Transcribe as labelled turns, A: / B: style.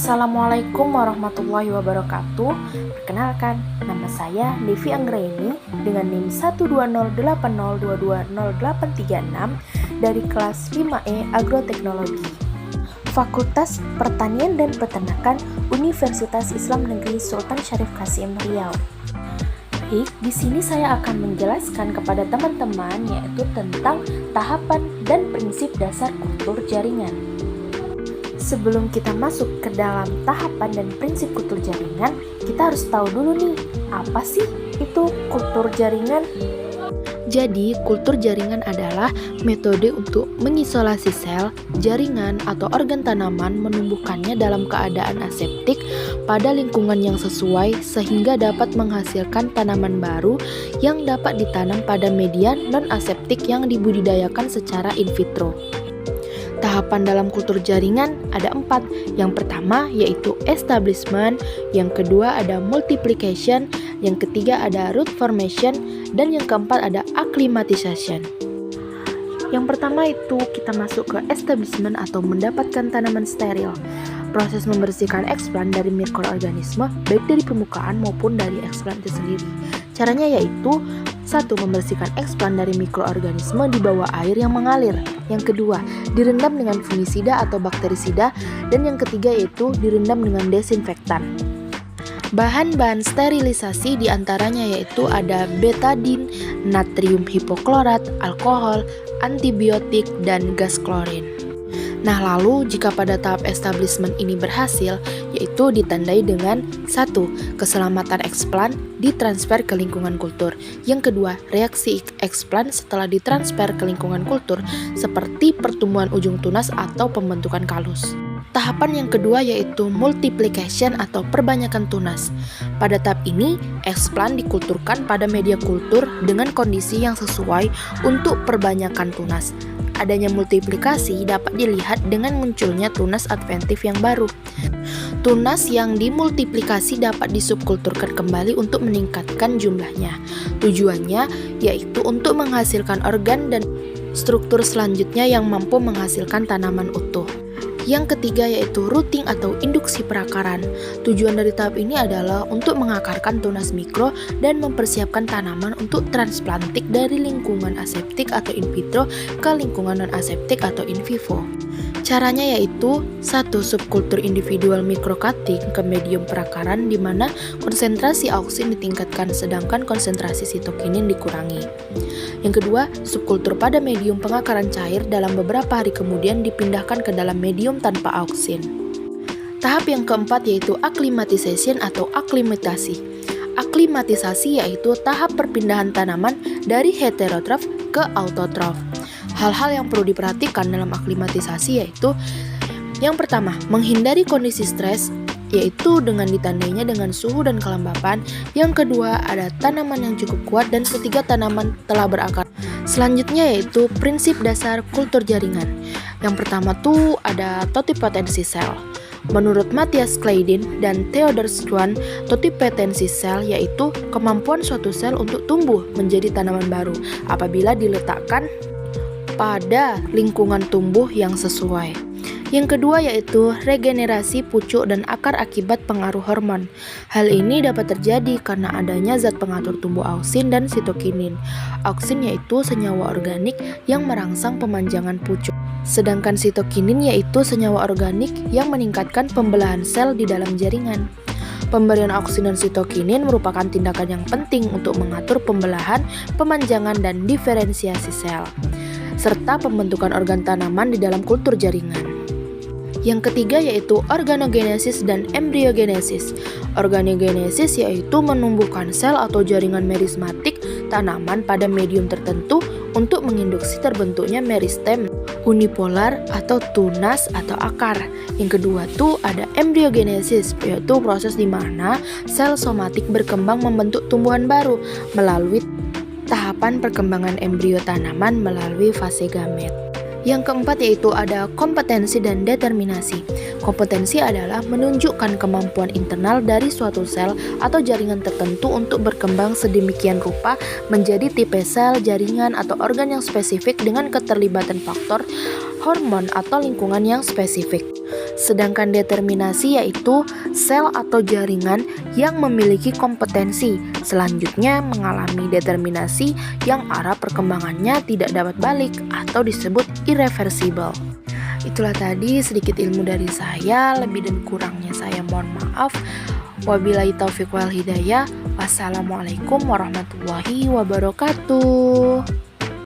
A: Assalamualaikum warahmatullahi wabarakatuh. Perkenalkan, nama saya Devi Anggraini dengan NIM 12080220836 dari kelas 5E Agroteknologi, Fakultas Pertanian dan Peternakan Universitas Islam Negeri Sultan Syarif Qasim Riau. Baik, di sini saya akan menjelaskan kepada teman-teman yaitu tentang tahapan dan prinsip dasar kultur jaringan. Sebelum kita masuk ke dalam tahapan dan prinsip kultur jaringan, kita harus tahu dulu nih, apa sih itu kultur jaringan? Jadi, kultur jaringan adalah metode untuk mengisolasi sel, jaringan, atau organ tanaman menumbuhkannya dalam keadaan aseptik pada lingkungan yang sesuai sehingga dapat menghasilkan tanaman baru yang dapat ditanam pada media non-aseptik yang dibudidayakan secara in vitro. Tahapan dalam kultur jaringan ada 4. Yang pertama yaitu establishment, yang kedua ada multiplication, yang ketiga ada root formation, dan yang keempat ada acclimatization. Yang pertama itu kita masuk ke establishment atau mendapatkan tanaman steril. Proses membersihkan eksplan dari mikroorganisme baik dari permukaan maupun dari eksplan itu sendiri. Caranya yaitu 1. Membersihkan eksplan dari mikroorganisme di bawah air yang mengalir. Yang kedua, direndam dengan fungisida atau bakterisida. Dan yang ketiga yaitu direndam dengan desinfektan. Bahan-bahan sterilisasi diantaranya yaitu ada betadin, natrium hipoklorat, alkohol, antibiotik, dan gas klorin. Nah, lalu jika pada tahap establishment ini berhasil, yaitu ditandai dengan 1. Keselamatan eksplan ditransfer ke lingkungan kultur. Yang kedua, reaksi eksplan setelah ditransfer ke lingkungan kultur seperti pertumbuhan ujung tunas atau pembentukan kalus. Tahapan yang kedua yaitu multiplication atau perbanyakan tunas. Pada tahap ini, eksplan dikulturkan pada media kultur dengan kondisi yang sesuai untuk perbanyakan tunas. Adanya multiplikasi dapat dilihat dengan munculnya tunas adventif yang baru. Tunas yang dimultiplikasi dapat disubkulturkan kembali untuk meningkatkan jumlahnya. Tujuannya yaitu untuk menghasilkan organ dan struktur selanjutnya yang mampu menghasilkan tanaman utuh. Yang ketiga yaitu rooting atau induksi perakaran. Tujuan dari tahap ini adalah untuk mengakarkan tunas mikro dan mempersiapkan tanaman untuk transplantik dari lingkungan aseptik atau in vitro ke lingkungan non-aseptik atau in vivo. Caranya yaitu 1. Subkultur individual microcutting ke medium perakaran di mana konsentrasi auksin ditingkatkan sedangkan konsentrasi sitokinin dikurangi. Yang kedua, subkultur pada medium pengakaran cair dalam beberapa hari kemudian dipindahkan ke dalam medium tanpa auksin. Tahap yang keempat yaitu acclimatization atau aklimatasi. Aklimatisasi yaitu tahap perpindahan tanaman dari heterotrof ke autotrof. Hal-hal yang perlu diperhatikan dalam aklimatisasi yaitu yang pertama, menghindari kondisi stres yaitu dengan ditandainya dengan suhu dan kelembapan. Yang kedua, ada tanaman yang cukup kuat, dan ketiga, tanaman telah berakar. Selanjutnya yaitu prinsip dasar kultur jaringan. Yang pertama tuh ada totipotensi sel. Menurut Matthias Kleidin dan Theodor Schwann, totipotensi sel yaitu kemampuan suatu sel untuk tumbuh menjadi tanaman baru apabila diletakkan pada lingkungan tumbuh yang sesuai. Yang kedua yaitu regenerasi pucuk dan akar akibat pengaruh hormon. Hal ini dapat terjadi karena adanya zat pengatur tumbuh auksin dan sitokinin. Auksin yaitu senyawa organik yang merangsang pemanjangan pucuk, sedangkan sitokinin yaitu senyawa organik yang meningkatkan pembelahan sel di dalam jaringan. Pemberian auksin dan sitokinin merupakan tindakan yang penting untuk mengatur pembelahan, pemanjangan, dan diferensiasi sel, serta pembentukan organ tanaman di dalam kultur jaringan. Yang ketiga yaitu organogenesis dan embryogenesis. Organogenesis yaitu menumbuhkan sel atau jaringan merismatik tanaman pada medium tertentu untuk menginduksi terbentuknya meristem unipolar atau tunas atau akar. Yang kedua tuh ada embryogenesis, yaitu proses di mana sel somatik berkembang membentuk tumbuhan baru melalui tahapan perkembangan embrio tanaman melalui fase gamet. Yang keempat yaitu ada kompetensi dan determinasi. Kompetensi adalah menunjukkan kemampuan internal dari suatu sel atau jaringan tertentu untuk berkembang sedemikian rupa menjadi tipe sel, jaringan, atau organ yang spesifik dengan keterlibatan faktor, hormon, atau lingkungan yang spesifik. Sedangkan determinasi yaitu sel atau jaringan yang memiliki kompetensi selanjutnya mengalami determinasi yang arah perkembangannya tidak dapat balik atau disebut irreversible. Itulah tadi sedikit ilmu dari saya, lebih dan kurangnya saya mohon maaf. Wabillahi taufiq wal hidayah. Wassalamualaikum warahmatullahi wabarakatuh.